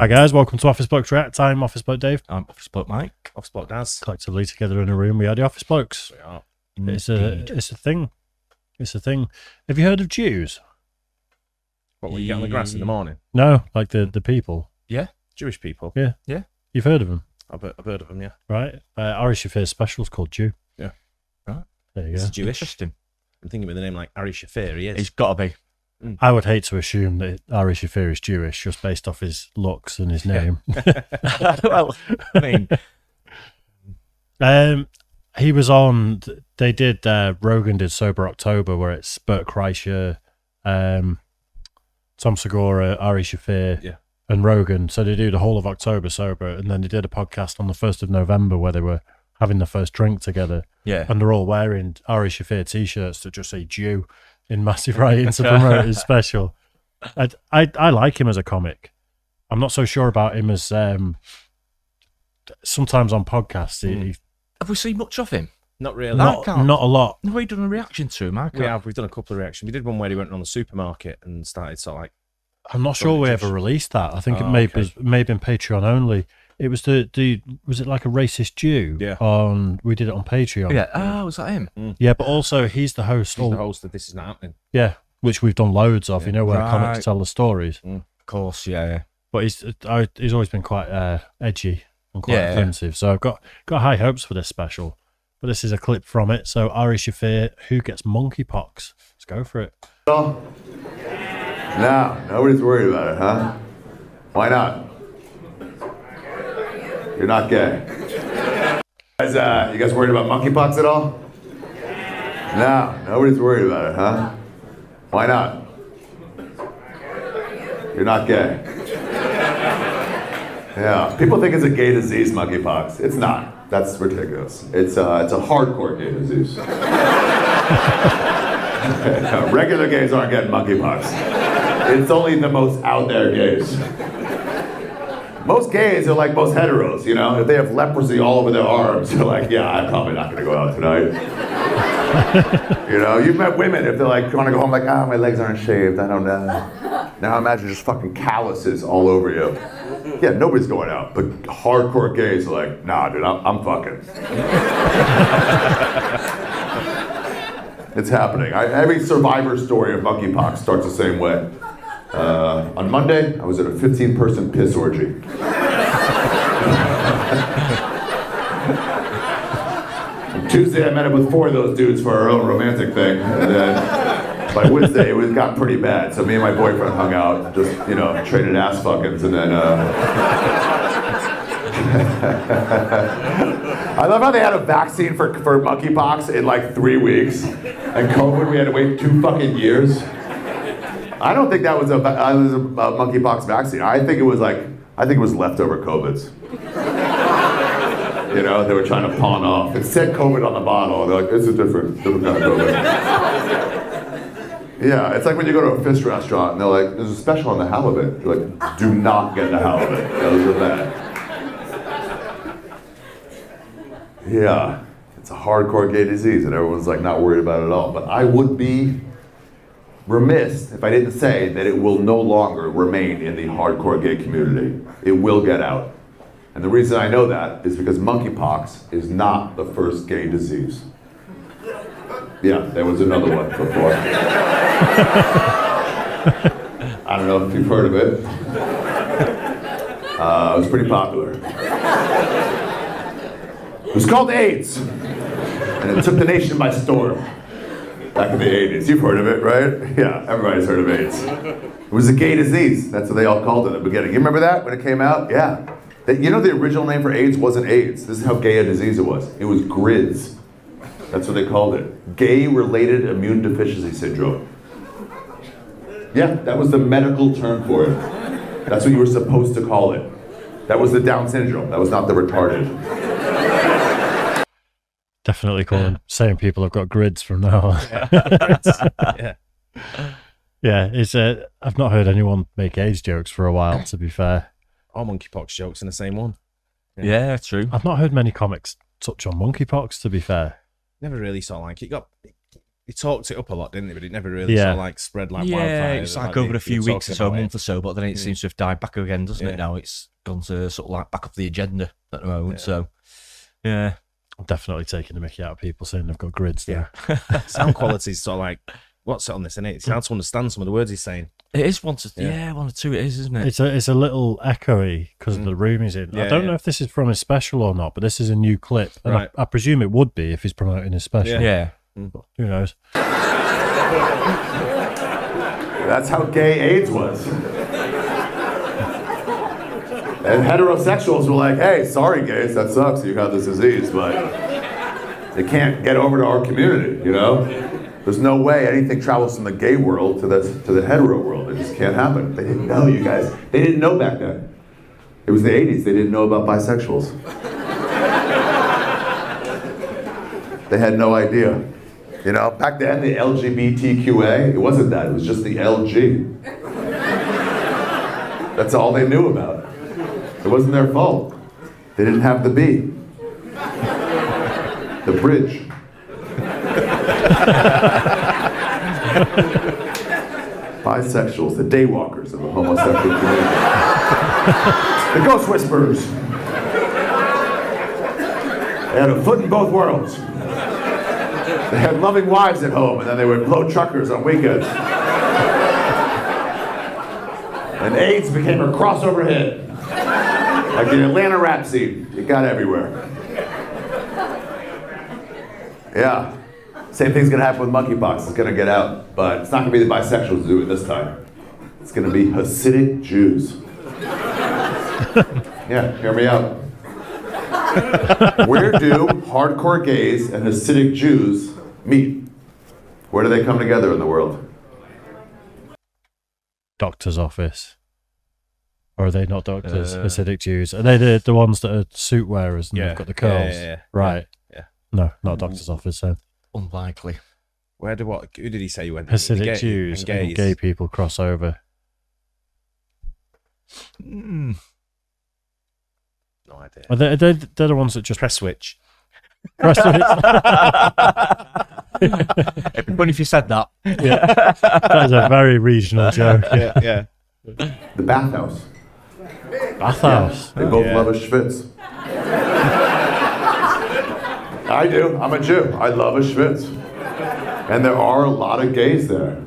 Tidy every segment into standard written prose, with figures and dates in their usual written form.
Hi guys, welcome to Office Blokes React. I'm Office Bloke Dave. I'm Office Bloke Mike. Office Bloke Daz. Collectively together in a room, we are the Office Blokes. We are. It's a thing. It's a thing. Have you heard of Jews? What, when you get on the grass in the morning? No, like the people. Yeah, Jewish people. Yeah. Yeah. You've heard of them? I've heard of them, yeah. Right. Ari Shaffir's special's called Jew. Yeah. Right. There you It's go. Jewish. Interesting. I'm thinking with a name like Ari Shaffir, he is. He's got to be. I would hate to assume that Ari Shaffir is Jewish just based off his looks and his name. Well, I mean, he was on. They did. Rogan did Sober October, where it's Bert Kreischer, Tom Segura, Ari Shaffir, Yeah. and Rogan. So they do the whole of October sober, and then they did a podcast on the 1st of November where they were having the first drink together, yeah. and they're all wearing Ari Shaffir t-shirts that just say Jew in massive writing to promote his special. I like him as a comic. I'm not so sure about him as sometimes on podcasts. Have we seen much of him? Not really. Not a lot. No, we done a reaction to him, Mark. We've done a couple of reactions. We did one where he went on the supermarket and started sort of like... I'm not sure we ever released that. I think it may have been Patreon only. It was was it like a racist Jew? Yeah. We did it on Patreon. Yeah. Oh, was that him? Yeah, but also he's the host. He's the host of This Is Not Happening. Yeah, which we've done loads of. You know, where comics tell the stories. Of course, yeah. But he's always been quite edgy and quite offensive. So I've got high hopes for this special. But this is a clip from it. So Ari Shaffir, who gets monkeypox? Let's go for it. No, nobody's worried about it, huh? Why not? You're not gay. You guys worried about monkeypox at all? No, nobody's worried about it, huh? Why not? You're not gay. Yeah, people think it's a gay disease, monkeypox. It's not. That's ridiculous. It's a hardcore gay disease. Regular gays aren't getting monkeypox. It's only the most out there gays. Most gays are like most heteros, you know? If they have leprosy all over their arms, they're like, yeah, I'm probably not gonna go out tonight. You know, you've met women, if they're like, wanna go home, like, my legs aren't shaved, I don't know. Now imagine just fucking calluses all over you. Yeah, nobody's going out, but hardcore gays are like, nah, dude, I'm fucking. It's happening. Every survivor story of monkeypox starts the same way. On Monday, I was at a 15-person piss orgy. Tuesday, I met up with 4 of those dudes for our own romantic thing, and then by Wednesday, it got pretty bad. So me and my boyfriend hung out, just, you know, traded ass fuckings, and then, I love how they had a vaccine for monkeypox in like 3 weeks, and COVID, we had to wait 2 fucking years. I don't think that was a monkeypox vaccine. I think it was leftover COVIDs. You know, they were trying to pawn off. It said COVID on the bottle. They're like, it's a different kind of COVID. Yeah, it's like when you go to a fish restaurant and they're like, there's a special on the halibut. You're like, do not get the halibut. Those are bad. Yeah, it's a hardcore gay disease and everyone's like not worried about it at all. But I would be remiss if I didn't say that it will no longer remain in the hardcore gay community. It will get out. And the reason I know that is because monkeypox is not the first gay disease. Yeah, there was another one before. I don't know if you've heard of it. It was pretty popular. It was called AIDS. And it took the nation by storm. Back in the 80s. You've heard of it, right? Yeah, everybody's heard of AIDS. It was a gay disease. That's what they all called it at the beginning. You remember that when it came out? Yeah. You know the original name for AIDS wasn't AIDS. This is how gay a disease it was. It was GRIDS. That's what they called it. Gay-related immune deficiency syndrome. Yeah, that was the medical term for it. That's what you were supposed to call it. That was the Down syndrome. That was not the retarded. Definitely saying people have got grids from now on. Yeah. Yeah, I've not heard anyone make AIDS jokes for a while, to be fair. All monkeypox jokes in the same one. Yeah, true. I've not heard many comics touch on monkeypox, to be fair. Never really saw like it. he talked it up a lot, didn't he? But it never really sort of like spread like wildfire. Yeah, it's like over a few weeks or so, a month or so, but then it seems to have died back again, doesn't it? Now it's gone to sort of like back off the agenda at the moment. So, yeah. I'm definitely taking the mickey out of people saying they've got grids there. Sound quality is sort of like, what's it on this, isn't it? It's hard to understand some of the words he's saying. It is one or two it is, isn't it? It's a little echoey because of the room he's in. I don't know if this is from his special or not, but this is a new clip. And I presume it would be if he's promoting his special. Yeah. But who knows? That's how gay AIDS was. And heterosexuals were like, hey, sorry gays, that sucks, you have this disease, but they can't get over to our community, you know? There's no way anything travels from the gay world to the hetero world. It just can't happen. They didn't know, you guys. They didn't know back then. It was the 80s, they didn't know about bisexuals. They had no idea. You know, back then the LGBTQA, it wasn't that, it was just the LG. That's all they knew about. It wasn't their fault. They didn't have the B. The bridge. Bisexuals, the daywalkers of the homosexual community. The ghost whisperers. They had a foot in both worlds. They had loving wives at home, and then they would blow truckers on weekends. And AIDS became a crossover hit. Like the Atlanta rap scene. It got everywhere. Yeah. Same thing's gonna happen with monkeypox. It's gonna get out. But it's not gonna be the bisexuals who do it this time. It's gonna be Hasidic Jews. Yeah, hear me out. Where do hardcore gays and Hasidic Jews meet? Where do they come together in the world? Doctor's office. Or are they not doctors? Hasidic Jews. Are they the ones that are suit wearers and they've got the curls? Right. Yeah. No, not a doctor's office. So. Unlikely. Who did he say you went? Hasidic Jews and gay people cross over. No idea. They're the ones that just press switch. Press switch. It'd be funny if you said that. Yeah, that is a very regional joke. Yeah. The bathhouse. Bathhouse. They both love a schwitz. I do. I'm a Jew. I love a schwitz. And there are a lot of gays there.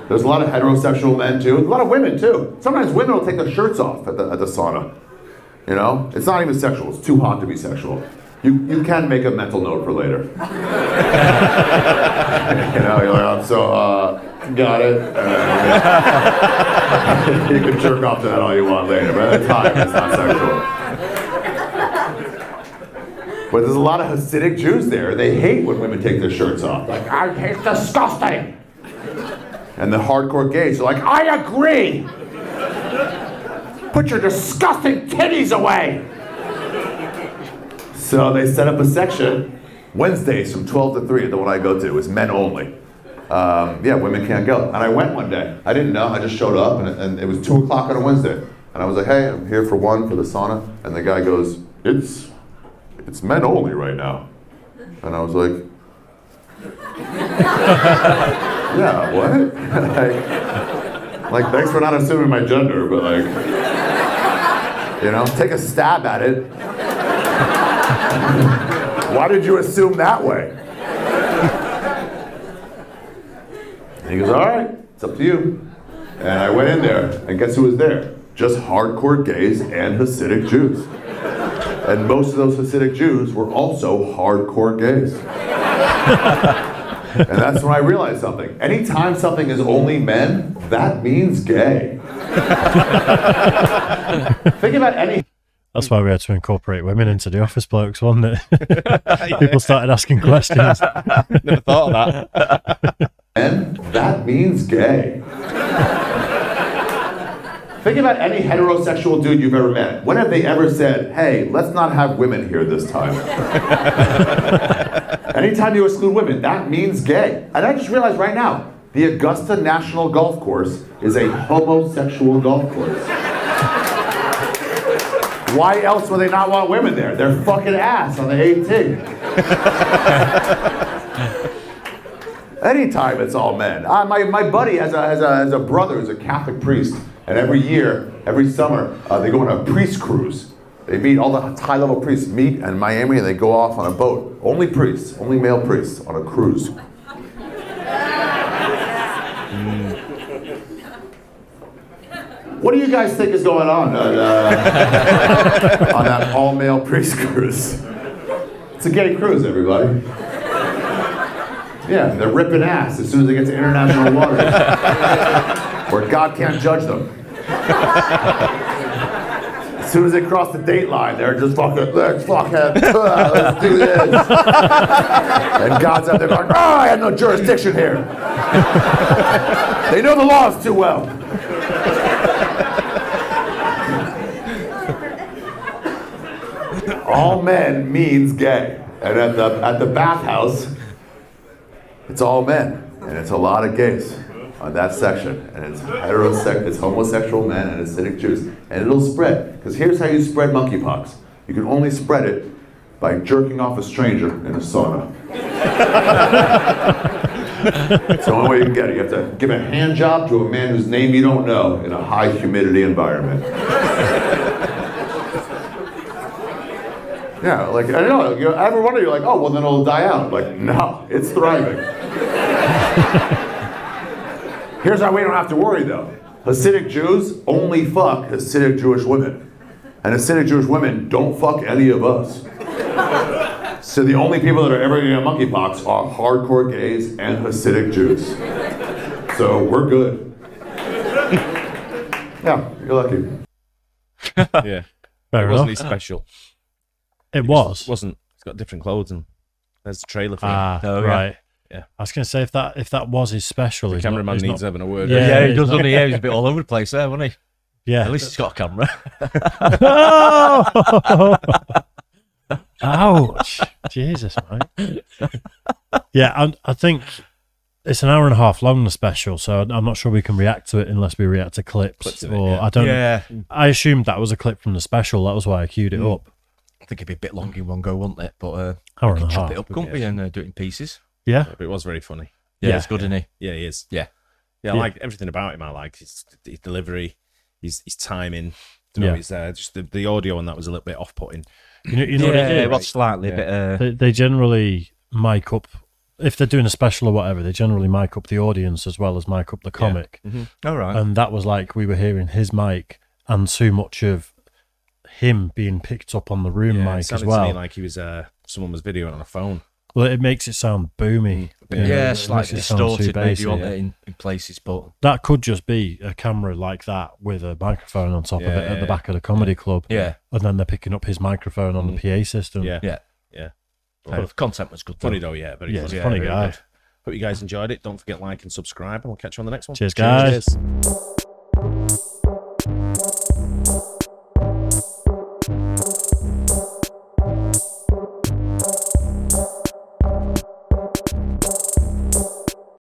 There's a lot of heterosexual men too. A lot of women too. Sometimes women will take their shirts off at the sauna. You know? It's not even sexual. It's too hot to be sexual. You can make a mental note for later. You know, you're like, got it. You can jerk off to that all you want later, but at the time, it's not sexual. But there's a lot of Hasidic Jews there. They hate when women take their shirts off. Like, it's disgusting. And the hardcore gays are like, I agree. Put your disgusting titties away. So they set up a section, Wednesdays from 12 to 3, the one I go to, is men only. Yeah, women can't go. And I went one day. I didn't know, I just showed up, and it was 2 o'clock on a Wednesday. And I was like, hey, I'm here for the sauna. And the guy goes, it's men only right now. And I was like, yeah, what? like, thanks for not assuming my gender, but like, you know, take a stab at it. Why did you assume that way? And he goes, all right, it's up to you. And I went in there, and guess who was there? Just hardcore gays and Hasidic Jews. And most of those Hasidic Jews were also hardcore gays. And that's when I realized something. Anytime something is only men, that means gay. Think about any... That's why we had to incorporate women into the office blokes, wasn't it? People started asking questions. Never thought of that. And that means gay. Think about any heterosexual dude you've ever met. When have they ever said, hey, let's not have women here this time? Anytime you exclude women, that means gay. And I just realized right now, the Augusta National Golf Course is a homosexual golf course. Why else would they not want women there? They're fucking ass on the 18. Anytime it's all men. My buddy has a brother who's a Catholic priest, and every year, every summer, they go on a priest cruise. They meet, all the high-level priests meet in Miami, and they go off on a boat. Only priests, only male priests on a cruise. What do you guys think is going on that all-male priest cruise? It's a gay cruise, everybody. Yeah, they're ripping ass as soon as they get to international waters, where God can't judge them. As soon as they cross the date line, they're just fucking, let's fucking, let's do this. And God's out there going, oh, I have no jurisdiction here. They know the laws too well. All men means gay. And at the bathhouse, it's all men. And it's a lot of gays on that section. And it's it's homosexual men and Hasidic Jews. And it'll spread. Because here's how you spread monkeypox. You can only spread it by jerking off a stranger in a sauna. It's the only way you can get it. You have to give a hand job to a man whose name you don't know in a high humidity environment. Yeah, like, I know, every one of you are like, oh, well then it'll die out. Like, no, it's thriving. Here's how we don't have to worry though. Hasidic Jews only fuck Hasidic Jewish women. And Hasidic Jewish women don't fuck any of us. So the only people that are ever going to get monkeypox are hardcore gays and Hasidic Jews. So we're good. Yeah, you're lucky. Yeah. Fair Wasn't enough. he special? It was. Wasn't. He's got different clothes, and there's the trailer for him. Oh, yeah. Right. Yeah. I was going to say, if that was his special, The cameraman needs having a word. Yeah. Yeah, he does, doesn't he? Yeah, he's a bit all over the place there, wasn't he? Yeah. At least he's got a camera. Ouch. Jesus, mate. Yeah, I think it's an hour and a half long, the special, so I'm not sure we can react to it unless we react to clips. of it, Or yeah. I don't. Yeah. I assumed that was a clip from the special. That was why I queued it up. I think it'd be a bit long in one go, wouldn't it? But Hour we and can a chop half. it up, couldn't we, and do it in pieces? Yeah. But it was very funny. Yeah, Yeah. it's good, isn't he? Yeah, he is. Yeah. Yeah, I Yeah. like everything about him. I like his delivery, his timing. You know, Yeah. his just the audio on that was a little bit off-putting. You know what yeah, they do? it was slightly a bit. They generally mic up, if they're doing a special or whatever, they generally mic up the audience as well as mic up the comic. All right. And that was like we were hearing his mic and too much of him being picked up on the room Yeah, it mic as sounded to well. me like he was someone was videoing on a phone. Well, it makes it sound boomy. Yeah, it slightly makes it sound too distorted maybe bassy. on it in places, but That could just be a camera like that with a microphone on top of it at the back of the comedy club. yeah, And then they're picking up his microphone on the PA system. Yeah, yeah. yeah. The content was good. Funny though. though, yeah. Very Yeah, funny. he's a funny very guy. good. Hope you guys enjoyed it. Don't forget like and subscribe, and we'll catch you on the next one. Cheers, guys. Cheers.